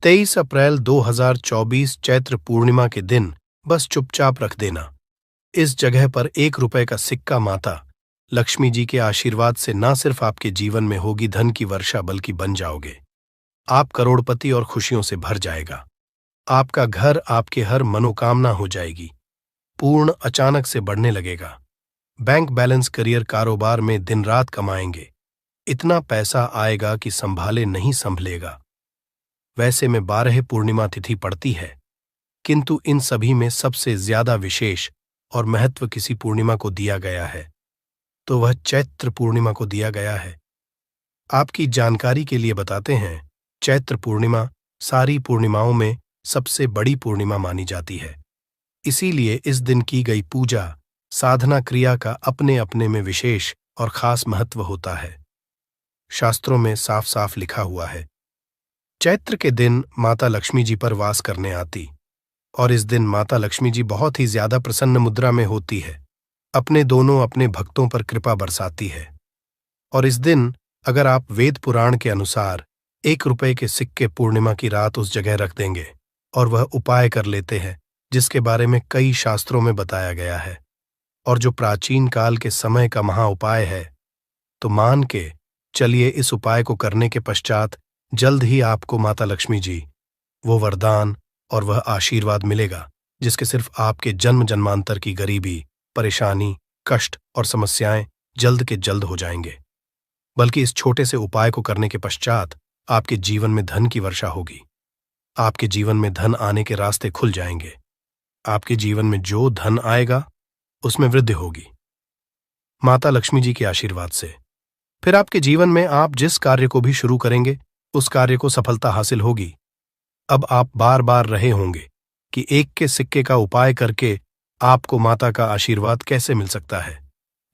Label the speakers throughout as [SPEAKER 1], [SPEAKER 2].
[SPEAKER 1] 23 अप्रैल 2024 चैत्र पूर्णिमा के दिन बस चुपचाप रख देना। इस जगह पर 1 रुपए का सिक्का माता लक्ष्मी जी के आशीर्वाद से न सिर्फ आपके जीवन में होगी धन की वर्षा बल्कि बन जाओगे। आप करोड़पति और खुशियों से भर जाएगा। आपका घर आपके हर मनोकामना हो जाएगी। पूर्ण अचानक से बढ़ने लगेगा। बैंक बैलेंस करियर कारोबार में दिन रात कमाएंगे। इतना पैसा आएगा कि संभाले नहीं संभलेगा। वैसे में 12 पूर्णिमा तिथि पड़ती है, किंतु इन सभी में सबसे ज्यादा विशेष और महत्व किसी पूर्णिमा को दिया गया है, तो वह चैत्र पूर्णिमा को दिया गया है। आपकी जानकारी के लिए बताते हैं, चैत्र पूर्णिमा सारी पूर्णिमाओं में सबसे बड़ी पूर्णिमा मानी जाती है। इसीलिए इस दिन की गई पूजा साधना क्रिया का अपने अपने में विशेष और खास महत्व होता है। शास्त्रों में साफ साफ लिखा हुआ है, चैत्र के दिन माता लक्ष्मी जी पर वास करने आती, और इस दिन माता लक्ष्मी जी बहुत ही ज्यादा प्रसन्न मुद्रा में होती है। अपने भक्तों पर कृपा बरसाती है। और इस दिन अगर आप वेद पुराण के अनुसार 1 रुपए के सिक्के पूर्णिमा की रात उस जगह रख देंगे और वह उपाय कर लेते हैं जिसके बारे में कई शास्त्रों में बताया गया है, और जो प्राचीन काल के समय का महा उपाय है, तो मान के चलिए इस उपाय को करने के पश्चात जल्द ही आपको माता लक्ष्मी जी वो वरदान और वह आशीर्वाद मिलेगा जिसके सिर्फ आपके जन्म जन्मांतर की गरीबी, परेशानी, कष्ट और समस्याएं जल्द के जल्द हो जाएंगे। बल्कि इस छोटे से उपाय को करने के पश्चात आपके जीवन में धन की वर्षा होगी। आपके जीवन में धन आने के रास्ते खुल जाएंगे। आपके जीवन में जो धन आएगा उसमें वृद्धि होगी माता लक्ष्मी जी के आशीर्वाद से। फिर आपके जीवन में आप जिस कार्य को भी शुरू करेंगे उस कार्य को सफलता हासिल होगी। अब आप बार बार रहे होंगे कि 1 के सिक्के का उपाय करके आपको माता का आशीर्वाद कैसे मिल सकता है,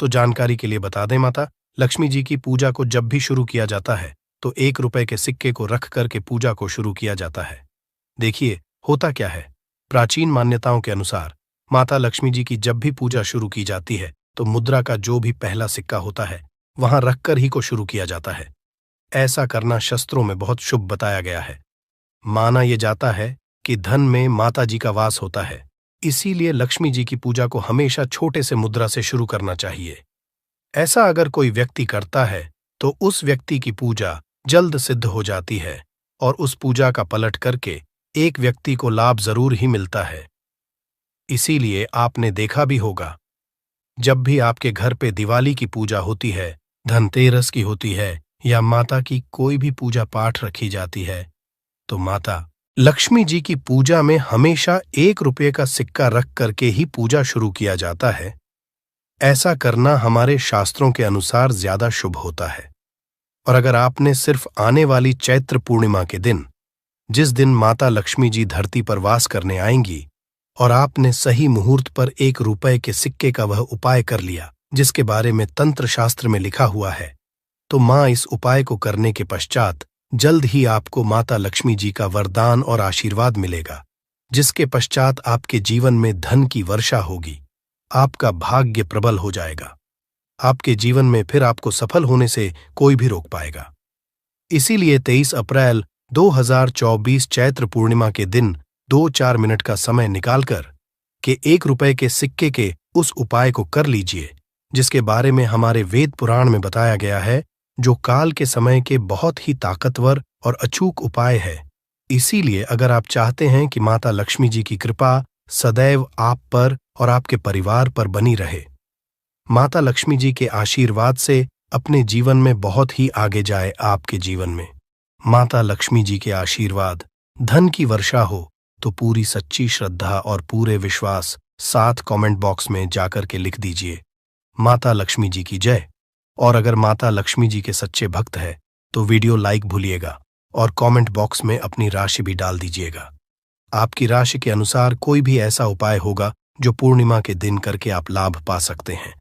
[SPEAKER 1] तो जानकारी के लिए बता दें, माता लक्ष्मी जी की पूजा को जब भी शुरू किया जाता है तो 1 रुपए के सिक्के को रख करके पूजा को शुरू किया जाता है। देखिए होता क्या है, प्राचीन मान्यताओं के अनुसार माता लक्ष्मी जी की जब भी पूजा शुरू की जाती है तो मुद्रा का जो भी पहला सिक्का होता है वहां रखकर ही को शुरू किया जाता है। ऐसा करना शास्त्रों में बहुत शुभ बताया गया है। माना यह जाता है कि धन में माता जी का वास होता है, इसीलिए लक्ष्मी जी की पूजा को हमेशा छोटे से मुद्रा से शुरू करना चाहिए। ऐसा अगर कोई व्यक्ति करता है तो उस व्यक्ति की पूजा जल्द सिद्ध हो जाती है और उस पूजा का पलट करके एक व्यक्ति को लाभ जरूर ही मिलता है। इसीलिए आपने देखा भी होगा, जब भी आपके घर पे दिवाली की पूजा होती है, धनतेरस की होती है या माता की कोई भी पूजा पाठ रखी जाती है, तो माता लक्ष्मी जी की पूजा में हमेशा 1 रुपये का सिक्का रख करके ही पूजा शुरू किया जाता है। ऐसा करना हमारे शास्त्रों के अनुसार ज्यादा शुभ होता है। और अगर आपने सिर्फ आने वाली चैत्र पूर्णिमा के दिन, जिस दिन माता लक्ष्मी जी धरती पर वास करने आएंगी, और आपने सही मुहूर्त पर 1 रुपए के सिक्के का वह उपाय कर लिया जिसके बारे में तंत्र शास्त्र में लिखा हुआ है, तो मां इस उपाय को करने के पश्चात जल्द ही आपको माता लक्ष्मी जी का वरदान और आशीर्वाद मिलेगा, जिसके पश्चात आपके जीवन में धन की वर्षा होगी। आपका भाग्य प्रबल हो जाएगा। आपके जीवन में फिर आपको सफल होने से कोई भी रोक पाएगा। इसीलिए 23 अप्रैल 2024 चैत्र पूर्णिमा के दिन 2-4 मिनट का समय निकालकर के 1 रुपए के सिक्के के उस उपाय को कर लीजिए जिसके बारे में हमारे वेद पुराण में बताया गया है, जो काल के समय के बहुत ही ताकतवर और अचूक उपाय है। इसीलिए अगर आप चाहते हैं कि माता लक्ष्मी जी की कृपा सदैव आप पर और आपके परिवार पर बनी रहे, माता लक्ष्मी जी के आशीर्वाद से अपने जीवन में बहुत ही आगे जाए आपके जीवन में, माता लक्ष्मी जी के आशीर्वाद धन की वर्षा हो, तो पूरी सच्ची श्रद्धा और पूरे विश्वास साथ कमेंट बॉक्स में जाकर के लिख दीजिए, माता लक्ष्मी जी की जय। और अगर माता लक्ष्मी जी के सच्चे भक्त है तो वीडियो लाइक भूलिएगा और कमेंट बॉक्स में अपनी राशि भी डाल दीजिएगा। आपकी राशि के अनुसार कोई भी ऐसा उपाय होगा जो पूर्णिमा के दिन करके आप लाभ पा सकते हैं,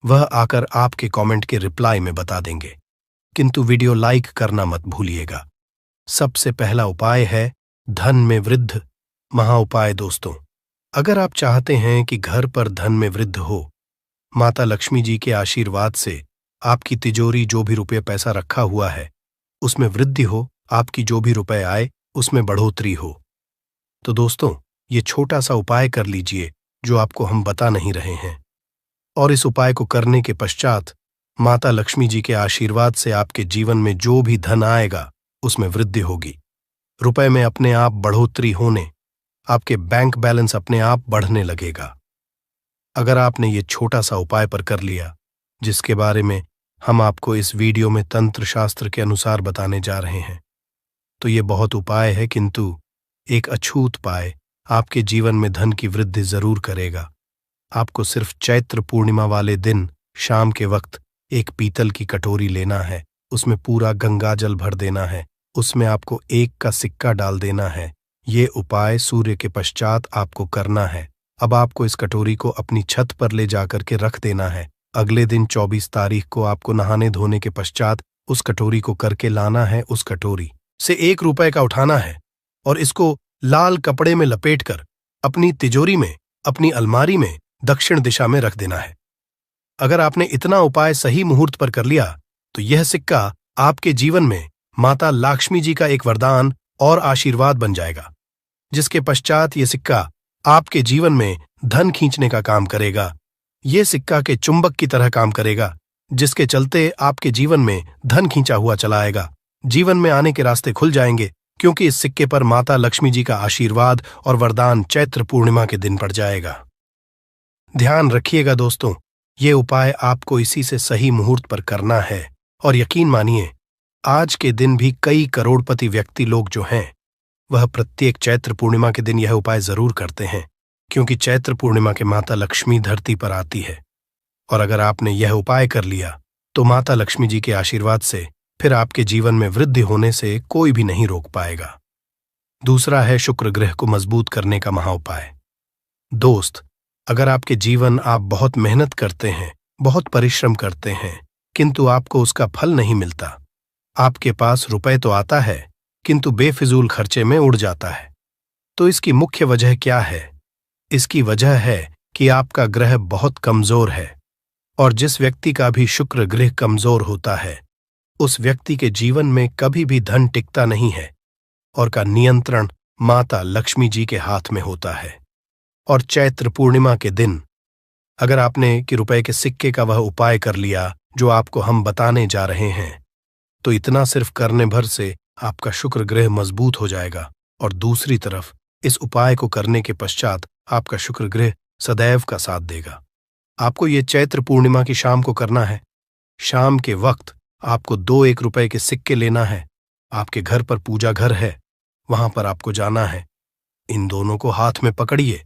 [SPEAKER 1] वह आकर आपके कमेंट के रिप्लाई में बता देंगे, किंतु वीडियो लाइक करना मत भूलिएगा। सबसे पहला उपाय है धन में वृद्धि महा उपाय। दोस्तों, अगर आप चाहते हैं कि घर पर धन में वृद्धि हो, माता लक्ष्मी जी के आशीर्वाद से आपकी तिजोरी जो भी रुपये पैसा रखा हुआ है उसमें वृद्धि हो, आपकी जो भी रुपए आए उसमें बढ़ोतरी हो। तो दोस्तों, ये छोटा सा उपाय कर लीजिए जो आपको हम बता नहीं रहे हैं, और इस उपाय को करने के पश्चात माता लक्ष्मी जी के आशीर्वाद से आपके जीवन में जो भी धन आएगा उसमें वृद्धि होगी। रुपए में अपने आप बढ़ोतरी होने, आपके बैंक बैलेंस अपने आप बढ़ने लगेगा। अगर आपने ये छोटा सा उपाय पर कर लिया, जिसके बारे में हम आपको इस वीडियो में तंत्र शास्त्र के अनुसार बताने जा रहे हैं, तो ये बहुत उपाय है, किंतु एक अछूत उपाय आपके जीवन में धन की वृद्धि जरूर करेगा। आपको सिर्फ चैत्र पूर्णिमा वाले दिन शाम के वक्त एक पीतल की कटोरी लेना है, उसमें पूरा गंगा जल भर देना है, उसमें आपको 1 का सिक्का डाल देना है। ये उपाय सूर्य के पश्चात आपको करना है। अब आपको इस कटोरी को अपनी छत पर ले जाकर के रख देना है। अगले दिन 24 तारीख को आपको नहाने धोने के पश्चात उस कटोरी को करके लाना है। उस कटोरी से 1 रुपए का उठाना है और इसको लाल कपड़े में लपेटकर अपनी तिजोरी में, अपनी अलमारी में दक्षिण दिशा में रख देना है। अगर आपने इतना उपाय सही मुहूर्त पर कर लिया तो यह सिक्का आपके जीवन में माता लक्ष्मी जी का एक वरदान और आशीर्वाद बन जाएगा, जिसके पश्चात यह सिक्का आपके जीवन में धन खींचने का काम करेगा। यह सिक्का के चुंबक की तरह काम करेगा, जिसके चलते आपके जीवन में धन खींचा हुआ चला आएगा। जीवन में आने के रास्ते खुल जाएंगे, क्योंकि इस सिक्के पर माता लक्ष्मी जी का आशीर्वाद और वरदान चैत्र पूर्णिमा के दिन पड़ जाएगा। ध्यान रखिएगा दोस्तों, ये उपाय आपको इसी से सही मुहूर्त पर करना है, और यकीन मानिए आज के दिन भी कई करोड़पति व्यक्ति लोग जो हैं वह प्रत्येक चैत्र पूर्णिमा के दिन यह उपाय जरूर करते हैं, क्योंकि चैत्र पूर्णिमा के माता लक्ष्मी धरती पर आती है। और अगर आपने यह उपाय कर लिया तो माता लक्ष्मी जी के आशीर्वाद से फिर आपके जीवन में वृद्धि होने से कोई भी नहीं रोक पाएगा। दूसरा है शुक्र ग्रह को मजबूत करने का महाउपाय। दोस्त, अगर आपके जीवन आप बहुत मेहनत करते हैं, बहुत परिश्रम करते हैं, किंतु आपको उसका फल नहीं मिलता, आपके पास रुपए तो आता है किंतु बेफिजूल खर्चे में उड़ जाता है, तो इसकी मुख्य वजह क्या है? इसकी वजह है कि आपका ग्रह बहुत कमजोर है, और जिस व्यक्ति का भी शुक्र ग्रह कमजोर होता है उस व्यक्ति के जीवन में कभी भी धन टिकता नहीं है, और का नियंत्रण माता लक्ष्मी जी के हाथ में होता है। और चैत्र पूर्णिमा के दिन अगर आपने कि रुपए के सिक्के का वह उपाय कर लिया जो आपको हम बताने जा रहे हैं, तो इतना सिर्फ करने भर से आपका शुक्र ग्रह मजबूत हो जाएगा, और दूसरी तरफ इस उपाय को करने के पश्चात आपका शुक्र ग्रह सदैव का साथ देगा। आपको ये चैत्र पूर्णिमा की शाम को करना है। शाम के वक्त आपको 2 1 रुपए के सिक्के लेना है। आपके घर पर पूजा घर है, वहां पर आपको जाना है। इन दोनों को हाथ में पकड़िए।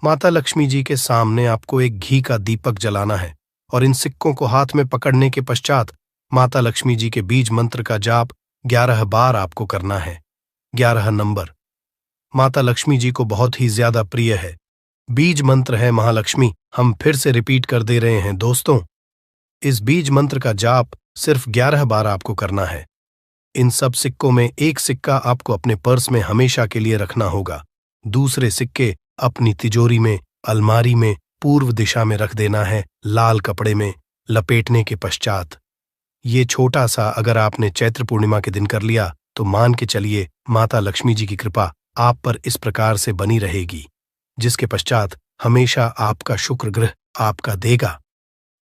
[SPEAKER 1] माता लक्ष्मी जी के सामने आपको एक घी का दीपक जलाना है, और इन सिक्कों को हाथ में पकड़ने के पश्चात माता लक्ष्मी जी के बीज मंत्र का जाप 11 बार आपको करना है। 11 नंबर माता लक्ष्मी जी को बहुत ही ज्यादा प्रिय है। बीज मंत्र है महालक्ष्मी। हम फिर से रिपीट कर दे रहे हैं दोस्तों, इस बीज मंत्र का जाप सिर्फ 11 बार आपको करना है। इन सब सिक्कों में एक सिक्का आपको अपने पर्स में हमेशा के लिए रखना होगा, दूसरे सिक्के अपनी तिजोरी में, अलमारी में पूर्व दिशा में रख देना है, लाल कपड़े में लपेटने के पश्चात। ये छोटा सा अगर आपने चैत्र पूर्णिमा के दिन कर लिया तो मान के चलिए माता लक्ष्मी जी की कृपा आप पर इस प्रकार से बनी रहेगी, जिसके पश्चात हमेशा आपका शुक्र ग्रह आपका देगा,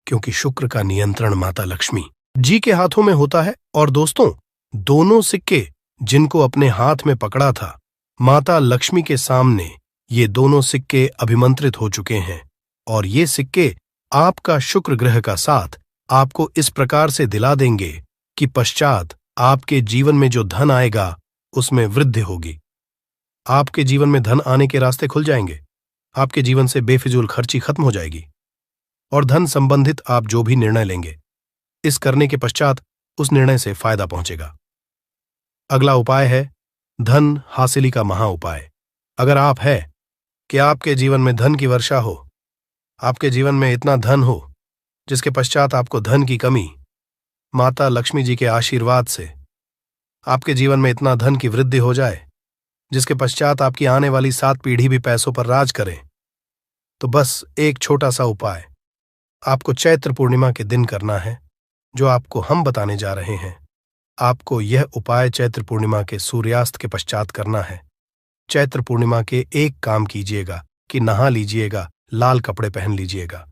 [SPEAKER 1] क्योंकि शुक्र का नियंत्रण माता लक्ष्मी जी के हाथों में होता है। और दोस्तों, दोनों सिक्के जिनको अपने हाथ में पकड़ा था, माता लक्ष्मी के सामने ये दोनों सिक्के अभिमंत्रित हो चुके हैं, और ये सिक्के आपका शुक्र ग्रह का साथ आपको इस प्रकार से दिला देंगे कि पश्चात आपके जीवन में जो धन आएगा उसमें वृद्धि होगी। आपके जीवन में धन आने के रास्ते खुल जाएंगे, आपके जीवन से बेफिजूल खर्ची खत्म हो जाएगी, और धन संबंधित आप जो भी निर्णय लेंगे इस करने के पश्चात उस निर्णय से फायदा पहुंचेगा। अगला उपाय है धन हासिली का महा उपाय। अगर आप है कि आपके जीवन में धन की वर्षा हो, आपके जीवन में इतना धन हो जिसके पश्चात आपको धन की कमी, माता लक्ष्मी जी के आशीर्वाद से आपके जीवन में इतना धन की वृद्धि हो जाए जिसके पश्चात आपकी आने वाली 7 पीढ़ी भी पैसों पर राज करें, तो बस एक छोटा सा उपाय आपको चैत्र पूर्णिमा के दिन करना है, जो आपको हम बताने जा रहे हैं। आपको यह उपाय चैत्र पूर्णिमा के सूर्यास्त के पश्चात करना है। चैत्र पूर्णिमा के एक काम कीजिएगा कि नहा लीजिएगा, लाल कपड़े पहन लीजिएगा।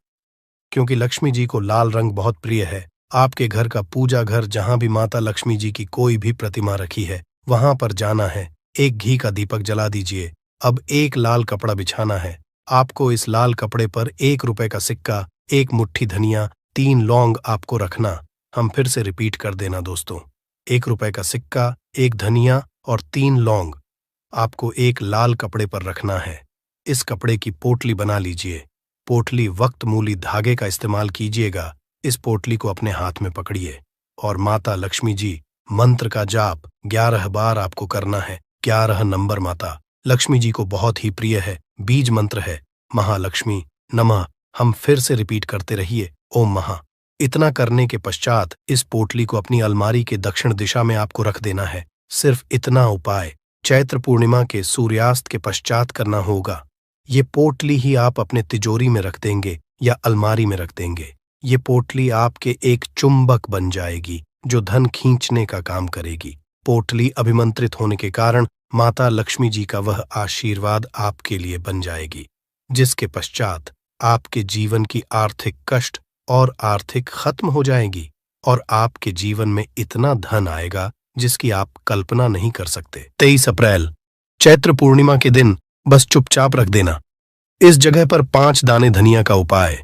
[SPEAKER 1] क्योंकि लक्ष्मी जी को लाल रंग बहुत प्रिय है, आपके घर का पूजा घर जहां भी माता लक्ष्मी जी की कोई भी प्रतिमा रखी है वहां पर जाना है, एक घी का दीपक जला दीजिए। अब एक लाल कपड़ा बिछाना है। आपको इस लाल कपड़े पर 1 रुपए का सिक्का, 1 मुट्ठी धनिया, 3 लौंग आपको रखना। हम फिर से रिपीट कर देना दोस्तों, 1 रुपए का सिक्का, 1 धनिया और 3 लौंग आपको एक लाल कपड़े पर रखना है। इस कपड़े की पोटली बना लीजिए। पोटली वक्त मूली धागे का इस्तेमाल कीजिएगा। इस पोटली को अपने हाथ में पकड़िए और माता लक्ष्मी जी मंत्र का जाप 11 बार आपको करना है। 11 नंबर माता लक्ष्मी जी को बहुत ही प्रिय है, बीज मंत्र है, महालक्ष्मी नमः। हम फिर से रिपीट करते रहिए, ओम महा। इतना करने के पश्चात इस पोटली को अपनी अलमारी के दक्षिण दिशा में आपको रख देना है। सिर्फ इतना उपाय चैत्र पूर्णिमा के सूर्यास्त के पश्चात करना होगा। ये पोटली ही आप अपने तिजोरी में रख देंगे या अलमारी में रख देंगे। ये पोटली आपके एक चुंबक बन जाएगी जो धन खींचने का काम करेगी। पोटली अभिमंत्रित होने के कारण माता लक्ष्मी जी का वह आशीर्वाद आपके लिए बन जाएगी, जिसके पश्चात आपके जीवन की आर्थिक कष्ट और आर्थिक खत्म हो जाएगी और आपके जीवन में इतना धन आएगा जिसकी आप कल्पना नहीं कर सकते। 23 अप्रैल चैत्र पूर्णिमा के दिन बस चुपचाप रख देना इस जगह पर 5 दाने धनिया का उपाय।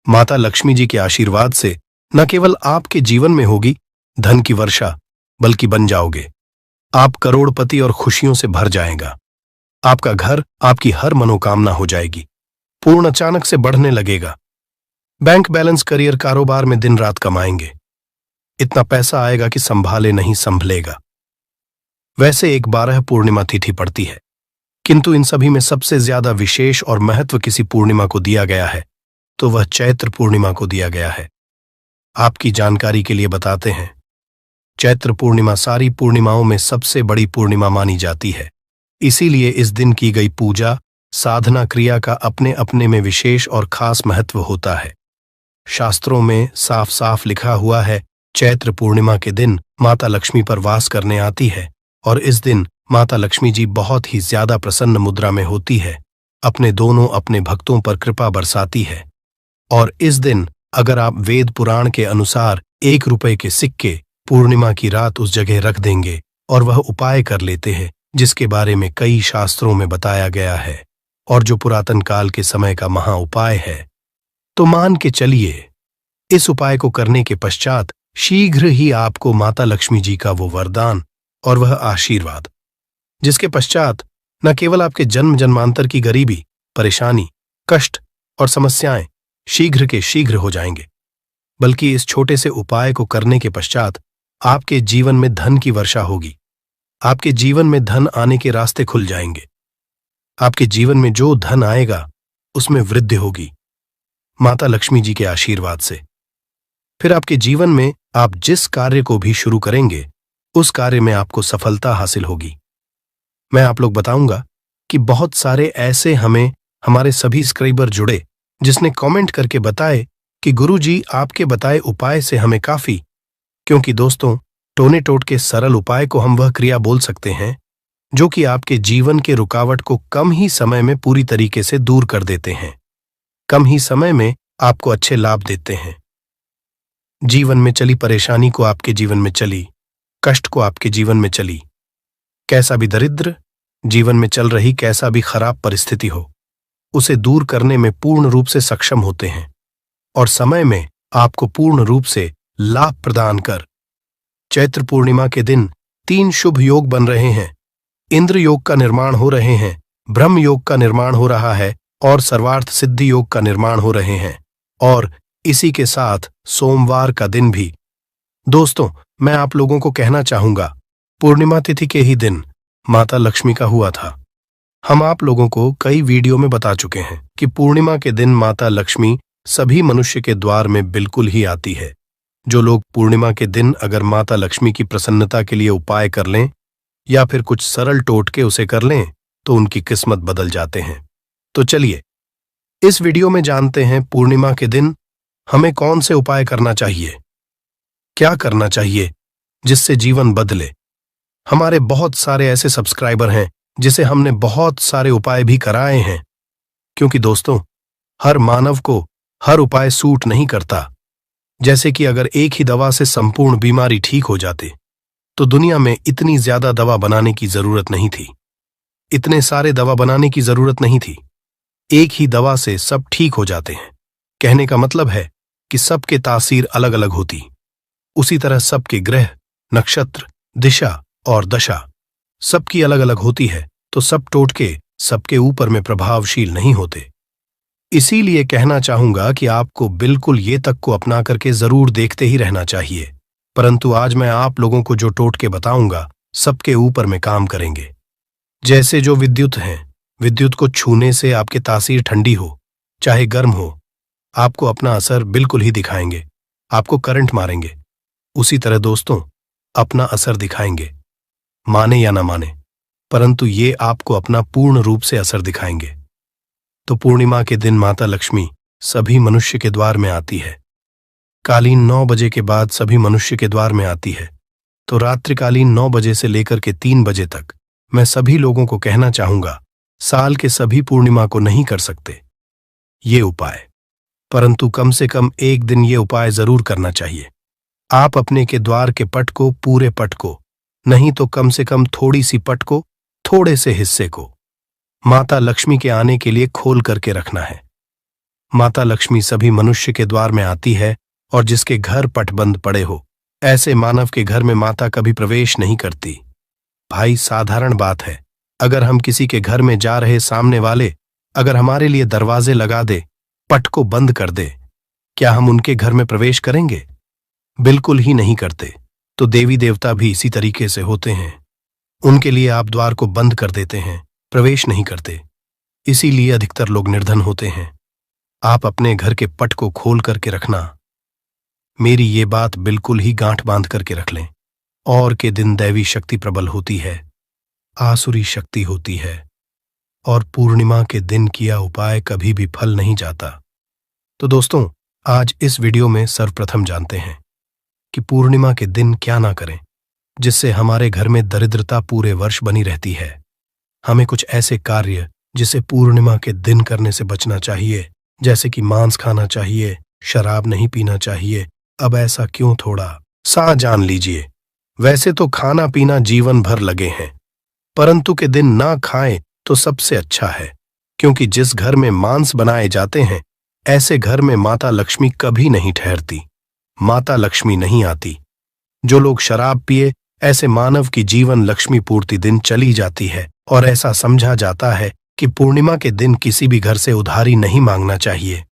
[SPEAKER 1] माता लक्ष्मी जी के आशीर्वाद से न केवल आपके जीवन में होगी धन की वर्षा, बल्कि बन जाओगे आप करोड़पति और खुशियों से भर जाएगा। आपका घर, आपकी हर मनोकामना हो जाएगी, पूर्ण अचानक से बढ़ने लगेगा। बैंक बैलेंस, करियर, कारोबार में दिन रात कमाएंगे। इतना पैसा आएगा कि संभाले नहीं संभलेगा। वैसे 12 पूर्णिमा तिथि पड़ती है, किंतु इन सभी में सबसे ज्यादा विशेष और महत्व किसी पूर्णिमा को दिया गया है तो वह चैत्र पूर्णिमा को दिया गया है। आपकी जानकारी के लिए बताते हैं, चैत्र पूर्णिमा सारी पूर्णिमाओं में सबसे बड़ी पूर्णिमा मानी जाती है। इसीलिए इस दिन की गई पूजा, साधना क्रिया का अपने अपने में विशेष और खास महत्व होता है। शास्त्रों में साफ साफ लिखा हुआ है, चैत्र पूर्णिमा के दिन माता लक्ष्मी पर वास करने आती है और इस दिन माता लक्ष्मी जी बहुत ही ज्यादा प्रसन्न मुद्रा में होती है, अपने भक्तों पर कृपा बरसाती है। और इस दिन अगर आप वेद पुराण के अनुसार 1 रुपए के सिक्के पूर्णिमा की रात उस जगह रख देंगे और वह उपाय कर लेते हैं जिसके बारे में कई शास्त्रों में बताया गया है और जो पुरातन काल के समय का महा उपाय है, तो मान के चलिए इस उपाय को करने के पश्चात शीघ्र ही आपको माता लक्ष्मी जी का वो वरदान और वह आशीर्वाद, जिसके पश्चात न केवल आपके जन्म जन्मांतर की गरीबी, परेशानी, कष्ट और समस्याएं शीघ्र के शीघ्र हो जाएंगे, बल्कि इस छोटे से उपाय को करने के पश्चात आपके जीवन में धन की वर्षा होगी। आपके जीवन में धन आने के रास्ते खुल जाएंगे। आपके जीवन में जो धन आएगा उसमें वृद्धि होगी माता लक्ष्मी जी के आशीर्वाद से। फिर आपके जीवन में आप जिस कार्य को भी शुरू करेंगे उस कार्य में आपको सफलता हासिल होगी। मैं आप लोग बताऊंगा कि बहुत सारे ऐसे हमारे सभी सब्सक्राइबर जुड़े जिसने कमेंट करके बताए कि गुरुजी आपके बताए उपाय से हमें काफी, क्योंकि दोस्तों टोने टोट के सरल उपाय को हम वह क्रिया बोल सकते हैं जो कि आपके जीवन के रुकावट को कम ही समय में पूरी तरीके से दूर कर देते हैं, कम ही समय में आपको अच्छे लाभ देते हैं। जीवन में चली परेशानी को आपके जीवन में चली, कष्ट को आपके जीवन में चली, कैसा भी दरिद्र जीवन में चल रही कैसा भी खराब परिस्थिति हो, उसे दूर करने में पूर्ण रूप से सक्षम होते हैं और समय में आपको पूर्ण रूप से लाभ प्रदान कर। चैत्र पूर्णिमा के दिन 3 शुभ योग बन रहे हैं। इंद्र योग का निर्माण हो रहे हैं, ब्रह्म योग का निर्माण हो रहा है और सर्वार्थ सिद्धि योग का निर्माण हो रहे हैं और इसी के साथ सोमवार का दिन भी। दोस्तों मैं आप लोगों को कहना चाहूंगा, पूर्णिमा तिथि के ही दिन माता लक्ष्मी का हुआ था। हम आप लोगों को कई वीडियो में बता चुके हैं कि पूर्णिमा के दिन माता लक्ष्मी सभी मनुष्य के द्वार में बिल्कुल ही आती है। जो लोग पूर्णिमा के दिन अगर माता लक्ष्मी की प्रसन्नता के लिए उपाय कर लें या फिर कुछ सरल टोटके उसे कर लें तो उनकी किस्मत बदल जाते हैं। तो चलिए इस वीडियो में जानते हैं पूर्णिमा के दिन हमें कौन से उपाय करना चाहिए, क्या करना चाहिए जिससे जीवन बदले। हमारे बहुत सारे ऐसे सब्सक्राइबर हैं जिसे हमने बहुत सारे उपाय भी कराए हैं, क्योंकि दोस्तों, हर मानव को हर उपाय सूट नहीं करता। जैसे कि अगर एक ही दवा से संपूर्ण बीमारी ठीक हो जाती तो दुनिया में इतनी ज्यादा दवा बनाने की जरूरत नहीं थी, इतने सारे दवा बनाने की जरूरत नहीं थी। एक ही दवा से सब ठीक हो जाते हैं। कहने का मतलब है कि सबके तासीर अलग अलग होती। उसी तरह सबके ग्रह, नक्षत्र, दिशा और दशा सबकी अलग अलग होती है, तो सब टोटके सबके ऊपर में प्रभावशील नहीं होते। इसीलिए कहना चाहूंगा कि आपको बिल्कुल ये तक को अपना करके जरूर देखते ही रहना चाहिए। परंतु आज मैं आप लोगों को जो टोटके बताऊंगा सबके ऊपर में काम करेंगे। जैसे जो विद्युत हैं, विद्युत को छूने से आपके तासीर ठंडी हो चाहे गर्म हो, आपको अपना असर बिल्कुल ही दिखाएंगे, आपको करंट मारेंगे। उसी तरह दोस्तों, अपना असर दिखाएंगे, माने या ना माने, परंतु ये आपको अपना पूर्ण रूप से असर दिखाएंगे। तो पूर्णिमा के दिन माता लक्ष्मी सभी मनुष्य के द्वार में आती है। कालीन 9 बजे के बाद सभी मनुष्य के द्वार में आती है। तो रात्रिकालीन 9 बजे से लेकर के 3 बजे तक मैं सभी लोगों को कहना चाहूंगा, साल के सभी पूर्णिमा को नहीं कर सकते ये उपाय, परंतु कम से कम एक दिन ये उपाय जरूर करना चाहिए। आप अपने के द्वार के पट को, पूरे पट को नहीं तो कम से कम थोड़ी सी पट को, थोड़े से हिस्से को माता लक्ष्मी के आने के लिए खोल करके रखना है। माता लक्ष्मी सभी मनुष्य के द्वार में आती है, और जिसके घर पट बंद पड़े हो, ऐसे मानव के घर में माता कभी प्रवेश नहीं करती। भाई, साधारण बात है, अगर हम किसी के घर में जा रहे सामने वाले अगर हमारे लिए दरवाजे लगा दे, पट को बंद कर दे, क्या हम उनके घर में प्रवेश करेंगे? बिल्कुल ही नहीं करते। तो देवी देवता भी इसी तरीके से होते हैं। उनके लिए आप द्वार को बंद कर देते हैं, प्रवेश नहीं करते। इसीलिए अधिकतर लोग निर्धन होते हैं। आप अपने घर के पट को खोल करके रखना। मेरी ये बात बिल्कुल ही गांठ बांध करके रख लें। और के दिन दैवी शक्ति प्रबल होती है, आसुरी शक्ति होती है, और पूर्णिमा के दिन किया उपाय कभी भी फल नहीं जाता। तो दोस्तों, आज इस वीडियो में सर्वप्रथम जानते हैं कि पूर्णिमा के दिन क्या ना करें जिससे हमारे घर में दरिद्रता पूरे वर्ष बनी रहती है। हमें कुछ ऐसे कार्य जिसे पूर्णिमा के दिन करने से बचना चाहिए, जैसे कि मांस खाना चाहिए, शराब नहीं पीना चाहिए। अब ऐसा क्यों थोड़ा सा जान लीजिए। वैसे तो खाना पीना जीवन भर लगे हैं, परंतु के दिन ना खाएं तो सबसे अच्छा है, क्योंकि जिस घर में मांस बनाए जाते हैं ऐसे घर में माता लक्ष्मी कभी नहीं ठहरती, माता लक्ष्मी नहीं आती। जो लोग शराब पिए, ऐसे मानव की जीवन लक्ष्मी पूर्ति दिन चली जाती है, और ऐसा समझा जाता है कि पूर्णिमा के दिन किसी भी घर से उधारी नहीं मांगना चाहिए।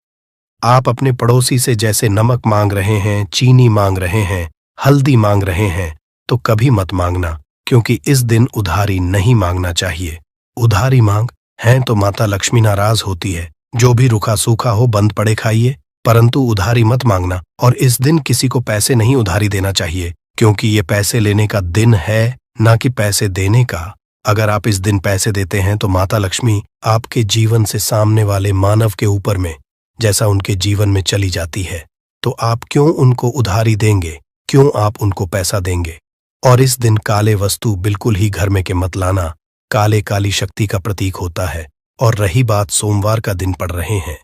[SPEAKER 1] आप अपने पड़ोसी से जैसे नमक मांग रहे हैं, चीनी मांग रहे हैं, हल्दी मांग रहे हैं, तो कभी मत मांगना, क्योंकि इस दिन उधारी नहीं मांगना चाहिए। उधारी मांग हैं तो माता लक्ष्मी नाराज होती है। जो भी रूखा सूखा हो बंद पड़े खाइए, परंतु उधारी मत मांगना। और इस दिन किसी को पैसे नहीं उधारी देना चाहिए, क्योंकि ये पैसे लेने का दिन है, ना कि पैसे देने का। अगर आप इस दिन पैसे देते हैं तो माता लक्ष्मी आपके जीवन से सामने वाले मानव के ऊपर में जैसा उनके जीवन में चली जाती है, तो आप क्यों उनको उधारी देंगे, क्यों आप उनको पैसा देंगे? और इस दिन काले वस्तु बिल्कुल ही घर में के मत लाना। काले काली शक्ति का प्रतीक होता है। और रही बात सोमवार का दिन पड़ रहे हैं,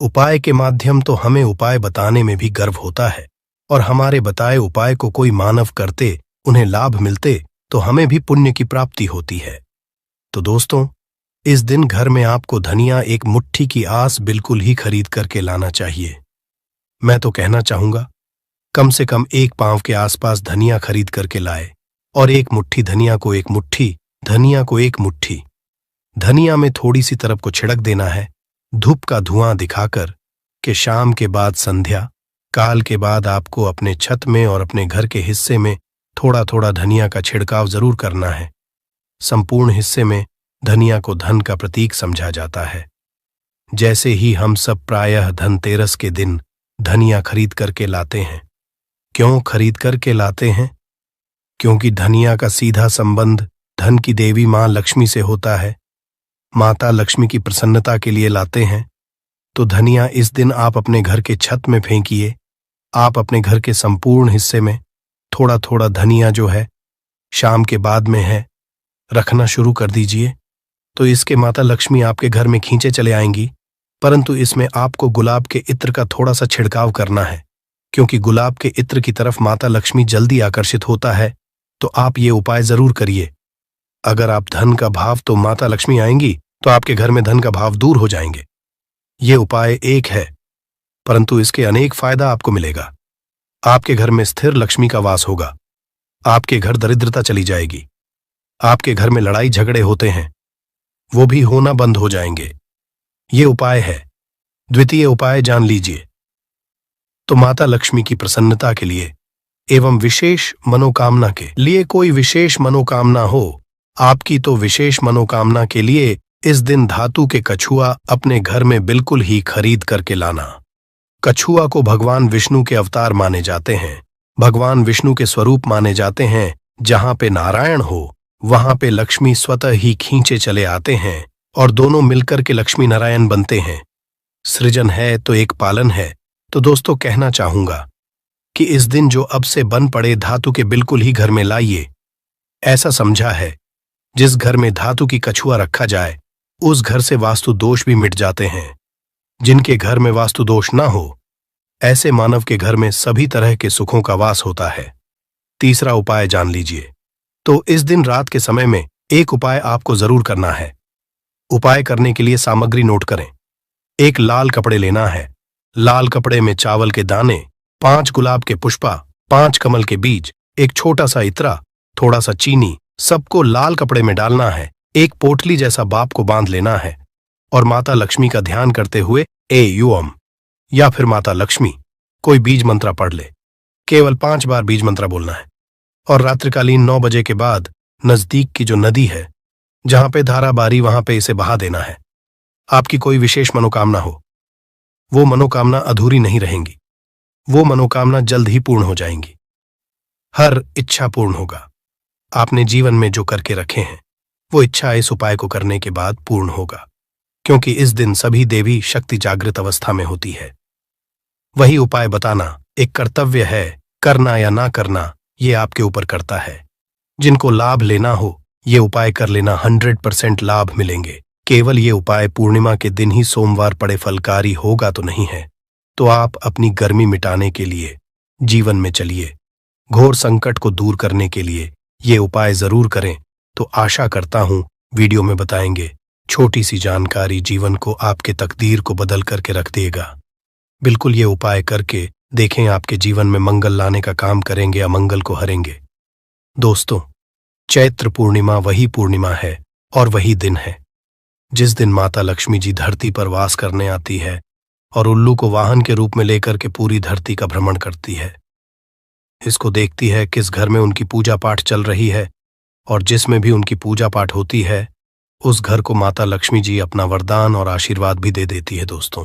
[SPEAKER 1] उपाय के माध्यम तो हमें उपाय बताने में भी गर्व होता है, और हमारे बताए उपाय को कोई मानव करते, उन्हें लाभ मिलते, तो हमें भी पुण्य की प्राप्ति होती है। तो दोस्तों, इस दिन घर में आपको धनिया एक मुट्ठी की आस बिल्कुल ही खरीद करके लाना चाहिए। मैं तो कहना चाहूंगा, कम से कम 1 पांव के आसपास धनिया खरीद करके लाए, और 1 मुट्ठी धनिया को 1 मुट्ठी, धनिया को 1 मुट्ठी। धनिया में थोड़ी सी तरफ को छिड़क देना है, धूप का धुआं दिखाकर कि शाम के बाद संध्या काल के बाद आपको अपने छत में और अपने घर के हिस्से में थोड़ा थोड़ा धनिया का छिड़काव जरूर करना है। संपूर्ण हिस्से में धनिया को धन का प्रतीक समझा जाता है। जैसे ही हम सब प्रायः धनतेरस के दिन धनिया खरीद करके लाते हैं। क्यों खरीद करके लाते हैं? क्योंकि धनिया का सीधा संबंध धन की देवी मां लक्ष्मी से होता है। माता लक्ष्मी की प्रसन्नता के लिए लाते हैं। तो धनिया इस दिन आप अपने घर के छत में फेंकिए, आप अपने घर के संपूर्ण हिस्से में, थोड़ा थोड़ा धनिया जो है शाम के बाद में है रखना शुरू कर दीजिए, तो इसके माता लक्ष्मी आपके घर में खींचे चले आएंगी। परंतु इसमें आपको गुलाब के इत्र का थोड़ा सा छिड़काव करना है, क्योंकि गुलाब के इत्र की तरफ माता लक्ष्मी जल्दी आकर्षित होता है। तो आप ये उपाय जरूर करिए। अगर आप धन का भाव तो माता लक्ष्मी आएंगी, तो आपके घर में धन का भाव दूर हो जाएंगे। ये उपाय एक है, परंतु इसके अनेक फायदा आपको मिलेगा। आपके घर में स्थिर लक्ष्मी का वास होगा। आपके घर दरिद्रता चली जाएगी। आपके घर में लड़ाई झगड़े होते हैं, वो भी होना बंद हो जाएंगे। ये उपाय है। द्वितीय उपाय जान लीजिए। तो माता लक्ष्मी की प्रसन्नता के लिए एवं विशेष मनोकामना के लिए, कोई विशेष मनोकामना हो आपकी, तो विशेष मनोकामना के लिए इस दिन धातु के कछुआ अपने घर में बिल्कुल ही खरीद करके लाना। कछुआ को भगवान विष्णु के अवतार माने जाते हैं, भगवान विष्णु के स्वरूप माने जाते हैं। जहां पे नारायण हो वहां पे लक्ष्मी स्वतः ही खींचे चले आते हैं और दोनों मिलकर के लक्ष्मी नारायण बनते हैं। सृजन है तो एक पालन है। तो दोस्तों कहना चाहूंगा कि इस दिन जो अब से बन पड़े धातु के बिल्कुल ही घर में लाइए। ऐसा समझा है जिस घर में धातु की कछुआ रखा जाए उस घर से वास्तु दोष भी मिट जाते हैं। जिनके घर में वास्तु दोष ना हो ऐसे मानव के घर में सभी तरह के सुखों का वास होता है। तीसरा उपाय जान लीजिए। तो इस दिन रात के समय में एक उपाय आपको जरूर करना है। उपाय करने के लिए सामग्री नोट करें। एक लाल कपड़े लेना है। लाल कपड़े में चावल के दाने, 5 गुलाब के पुष्पा, 5 कमल के बीज, एक छोटा सा इत्रा, थोड़ा सा चीनी, सबको लाल कपड़े में डालना है। एक पोटली जैसा बाप को बांध लेना है और माता लक्ष्मी का ध्यान करते हुए ए युम या फिर माता लक्ष्मी कोई बीज मंत्र पढ़ ले। केवल 5 बार बीज मंत्र बोलना है और रात्रिकालीन 9 बजे के बाद नजदीक की जो नदी है जहां पे धारा बारी वहां पे इसे बहा देना है। आपकी कोई विशेष मनोकामना हो, वो मनोकामना अधूरी नहीं रहेंगी। वो मनोकामना जल्द ही पूर्ण हो जाएंगी। हर इच्छा पूर्ण होगा। आपने जीवन में जो करके रखे हैं वो इच्छा इस उपाय को करने के बाद पूर्ण होगा, क्योंकि इस दिन सभी देवी शक्ति जागृत अवस्था में होती है। वही उपाय बताना एक कर्तव्य है। करना या ना करना ये आपके ऊपर करता है। जिनको लाभ लेना हो ये उपाय कर लेना, 100% लाभ मिलेंगे। केवल ये उपाय पूर्णिमा के दिन ही सोमवार पड़े फलकारी होगा तो नहीं है। तो आप अपनी गर्मी मिटाने के लिए जीवन में चलिए, घोर संकट को दूर करने के लिए ये उपाय जरूर करें। तो आशा करता हूं वीडियो में बताएंगे छोटी सी जानकारी जीवन को, आपके तकदीर को बदल करके रख देगा। बिल्कुल ये उपाय करके देखें, आपके जीवन में मंगल लाने का काम करेंगे, अमंगल को हरेंगे। दोस्तों, चैत्र पूर्णिमा वही पूर्णिमा है और वही दिन है जिस दिन माता लक्ष्मी जी धरती पर वास करने आती है और उल्लू को वाहन के रूप में लेकर के पूरी धरती का भ्रमण करती है। इसको देखती है किस घर में उनकी पूजा पाठ चल रही है, और जिसमें भी उनकी पूजा पाठ होती है उस घर को माता लक्ष्मी जी अपना वरदान और आशीर्वाद भी दे देती है। दोस्तों,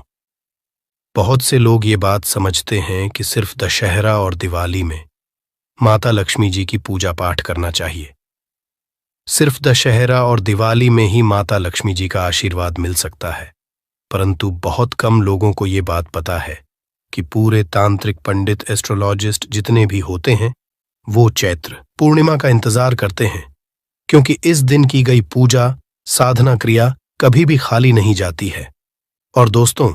[SPEAKER 1] बहुत से लोग ये बात समझते हैं कि सिर्फ दशहरा और दिवाली में माता लक्ष्मी जी की पूजा पाठ करना चाहिए। सिर्फ दशहरा और दिवाली में ही माता लक्ष्मी जी का आशीर्वाद मिल सकता है, परंतु बहुत कम लोगों को ये बात पता है कि पूरे तांत्रिक पंडित, एस्ट्रोलॉजिस्ट जितने भी होते हैं वो चैत्र पूर्णिमा का इंतजार करते हैं, क्योंकि इस दिन की गई पूजा साधना क्रिया कभी भी खाली नहीं जाती है। और दोस्तों,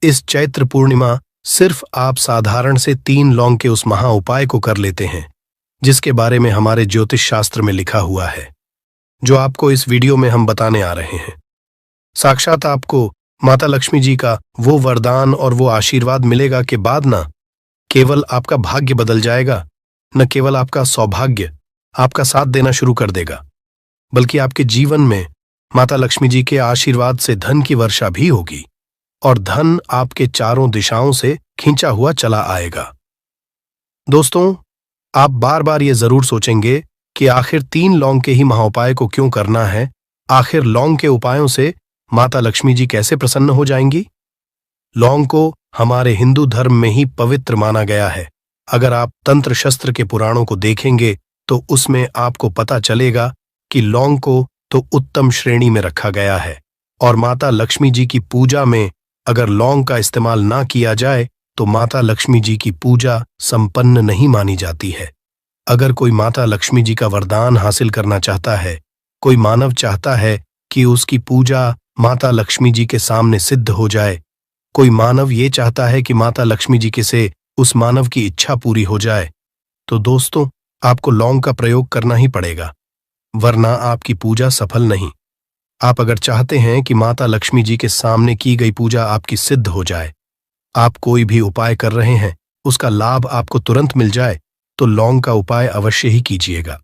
[SPEAKER 1] इस चैत्र पूर्णिमा सिर्फ आप साधारण से 3 लौंग के उस महा उपाय को कर लेते हैं जिसके बारे में हमारे ज्योतिष शास्त्र में लिखा हुआ है, जो आपको इस वीडियो में हम बताने आ रहे हैं। साक्षात आपको माता लक्ष्मी जी का वो वरदान और वो आशीर्वाद मिलेगा कि बाद ना केवल आपका भाग्य बदल जाएगा, न केवल आपका सौभाग्य आपका साथ देना शुरू कर देगा, बल्कि आपके जीवन में माता लक्ष्मी जी के आशीर्वाद से धन की वर्षा भी होगी और धन आपके चारों दिशाओं से खींचा हुआ चला आएगा। दोस्तों, आप बार बार ये जरूर सोचेंगे कि आखिर 3 लौंग के ही महाउपाय को क्यों करना है, आखिर लौंग के उपायों से माता लक्ष्मी जी कैसे प्रसन्न हो जाएंगी। लौंग को हमारे हिंदू धर्म में ही पवित्र माना गया है। अगर आप तंत्र शस्त्र के पुराणों को देखेंगे तो उसमें आपको पता चलेगा कि लौंग को तो उत्तम श्रेणी में रखा गया है, और माता लक्ष्मी जी की पूजा में अगर लौंग का इस्तेमाल ना किया जाए तो माता लक्ष्मी जी की पूजा संपन्न नहीं मानी जाती है। अगर कोई माता लक्ष्मी जी का वरदान हासिल करना चाहता है, कोई मानव चाहता है कि उसकी पूजा माता लक्ष्मी जी के सामने सिद्ध हो जाए, कोई मानव ये चाहता है कि माता लक्ष्मी जी के से उस मानव की इच्छा पूरी हो जाए, तो दोस्तों आपको लौंग का प्रयोग करना ही पड़ेगा, वरना आपकी पूजा सफल नहीं। आप अगर चाहते हैं कि माता लक्ष्मी जी के सामने की गई पूजा आपकी सिद्ध हो जाए, आप कोई भी उपाय कर रहे हैं उसका लाभ आपको तुरंत मिल जाए, तो लौंग का उपाय अवश्य ही कीजिएगा।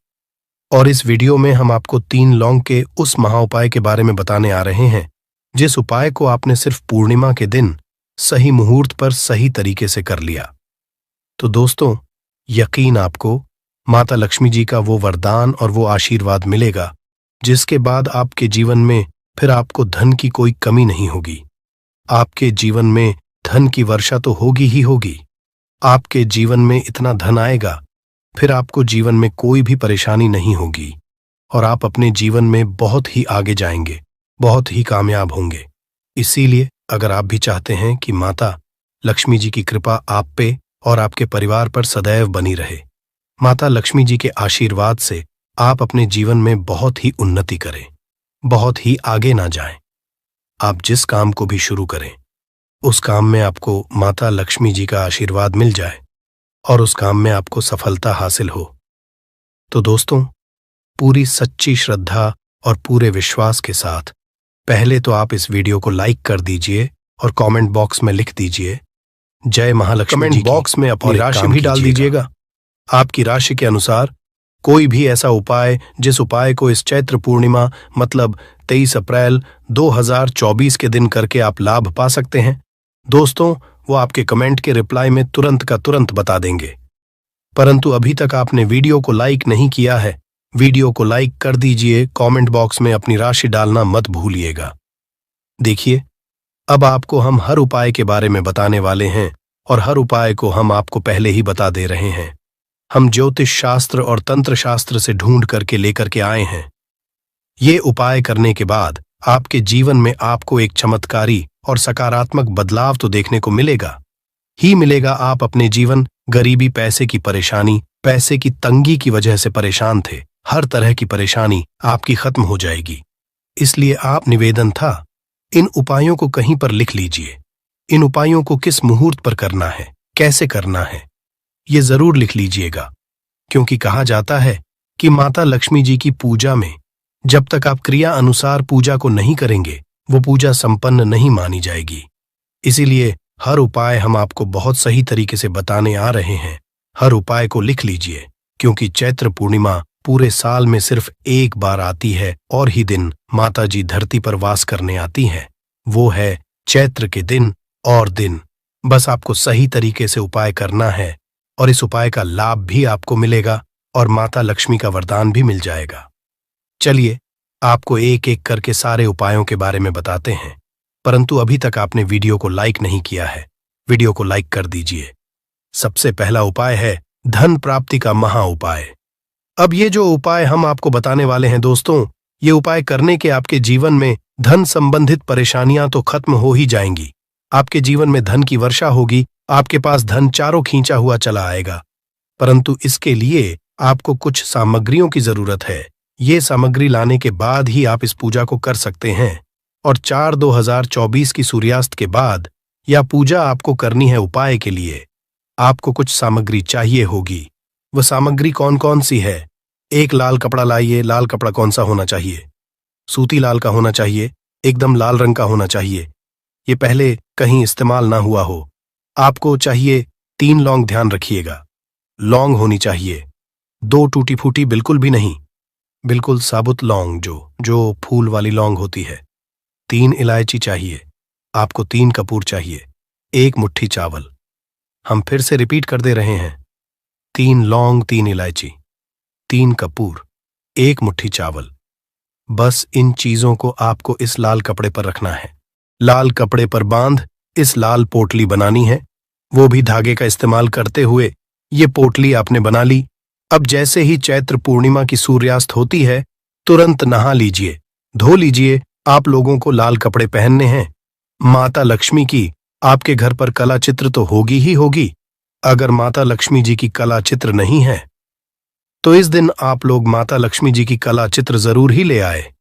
[SPEAKER 1] और इस वीडियो में हम आपको 3 लौंग के उस महाउपाय के बारे में बताने आ रहे हैं जिस उपाय को आपने सिर्फ पूर्णिमा के दिन सही मुहूर्त पर सही तरीके से कर लिया। तो दोस्तों यकीन आपको माता लक्ष्मी जी का वो वरदान और वो आशीर्वाद मिलेगा जिसके बाद आपके जीवन में फिर आपको धन की कोई कमी नहीं होगी। आपके जीवन में धन की वर्षा तो होगी ही होगी। आपके जीवन में इतना धन आएगा फिर आपको जीवन में कोई भी परेशानी नहीं होगी और आप अपने जीवन में बहुत ही आगे जाएंगे, बहुत ही कामयाब होंगे। इसीलिए अगर आप भी चाहते हैं कि माता लक्ष्मी जी की कृपा आप पे और आपके परिवार पर सदैव बनी रहे, माता लक्ष्मी जी के आशीर्वाद से आप अपने जीवन में बहुत ही उन्नति करें, बहुत ही आगे ना जाएं, आप जिस काम को भी शुरू करें उस काम में आपको माता लक्ष्मी जी का आशीर्वाद मिल जाए और उस काम में आपको सफलता हासिल हो। तो दोस्तों पूरी सच्ची श्रद्धा और पूरे विश्वास के साथ पहले तो आप इस वीडियो को लाइक कर दीजिए और कमेंट बॉक्स में लिख दीजिए जय महालक्ष्मी जी। कमेंट बॉक्स में अपनी राशि भी डाल दीजिएगा। आपकी राशि के अनुसार कोई भी ऐसा उपाय जिस उपाय को इस चैत्र पूर्णिमा मतलब 23 अप्रैल 2024 के दिन करके आप लाभ पा सकते हैं, दोस्तों वो आपके कमेंट के रिप्लाई में तुरंत का तुरंत बता देंगे। परंतु अभी तक आपने वीडियो को लाइक नहीं किया है, वीडियो को लाइक कर दीजिए, कमेंट बॉक्स में अपनी राशि डालना मत भूलिएगा। देखिए अब आपको हम हर उपाय के बारे में बताने वाले हैं और हर उपाय को हम आपको पहले ही बता दे रहे हैं। हम ज्योतिष शास्त्र और तंत्र शास्त्र से ढूंढ करके लेकर के आए हैं। ये उपाय करने के बाद आपके जीवन में आपको एक चमत्कारी और सकारात्मक बदलाव तो देखने को मिलेगा ही मिलेगा। आप अपने जीवन गरीबी, पैसे की परेशानी, पैसे की तंगी की वजह से परेशान थे, हर तरह की परेशानी आपकी खत्म हो जाएगी। इसलिए आप निवेदन था इन उपायों को कहीं पर लिख लीजिए। इन उपायों को किस मुहूर्त पर करना है, कैसे करना है, ये जरूर लिख लीजिएगा, क्योंकि कहा जाता है कि माता लक्ष्मी जी की पूजा में जब तक आप क्रिया अनुसार पूजा को नहीं करेंगे वो पूजा संपन्न नहीं मानी जाएगी। इसीलिए हर उपाय हम आपको बहुत सही तरीके से बताने आ रहे हैं। हर उपाय को लिख लीजिए, क्योंकि चैत्र पूर्णिमा पूरे साल में सिर्फ एक बार आती है और ही दिन माता जी धरती पर वास करने आती हैं, वो है चैत्र के दिन और दिन। बस आपको सही तरीके से उपाय करना है और इस उपाय का लाभ भी आपको मिलेगा और माता लक्ष्मी का वरदान भी मिल जाएगा। चलिए आपको एक एक करके सारे उपायों के बारे में बताते हैं, परंतु अभी तक आपने वीडियो को लाइक नहीं किया है, वीडियो को लाइक कर दीजिए। सबसे पहला उपाय है धन प्राप्ति का महा उपाय। अब ये जो उपाय हम आपको बताने वाले हैं दोस्तों, ये उपाय करने के आपके जीवन में धन संबंधित परेशानियां तो खत्म हो ही जाएंगी। आपके जीवन में धन की वर्षा होगी, आपके पास धन चारों खींचा हुआ चला आएगा। परंतु इसके लिए आपको कुछ सामग्रियों की जरूरत है। ये सामग्री लाने के बाद ही आप इस पूजा को कर सकते हैं और 4/2024 की सूर्यास्त के बाद यह पूजा आपको करनी है। उपाय के लिए आपको कुछ सामग्री चाहिए होगी। वह सामग्री कौन कौन सी है? एक लाल कपड़ा लाइए। लाल कपड़ा कौन सा होना चाहिए? सूती लाल का होना चाहिए, एकदम लाल रंग का होना चाहिए, ये पहले कहीं इस्तेमाल ना हुआ हो। आपको चाहिए 3 लौंग, ध्यान रखिएगा, लौंग होनी चाहिए, 2 टूटी फूटी बिल्कुल भी नहीं, बिल्कुल साबुत लौंग जो फूल वाली लौंग होती है। 3 इलायची चाहिए, आपको 3 कपूर चाहिए, 1 मुट्ठी चावल। हम फिर से रिपीट कर दे रहे हैं, 3 लौंग, 3 इलायची, 3 कपूर, 1 मुट्ठी चावल। बस इन चीजों को आपको इस लाल कपड़े पर रखना है। लाल कपड़े पर बांध इस लाल पोटली बनानी है, वो भी धागे का इस्तेमाल करते हुए। ये पोटली आपने बना ली। अब जैसे ही चैत्र पूर्णिमा की सूर्यास्त होती है, तुरंत नहा लीजिए, धो लीजिए। आप लोगों को लाल कपड़े पहनने हैं। माता लक्ष्मी की आपके घर पर कला चित्र तो होगी ही होगी। अगर माता लक्ष्मी जी की कला चित्र नहीं है तो इस दिन आप लोग माता लक्ष्मी जी की कला चित्र जरूर ही ले आए।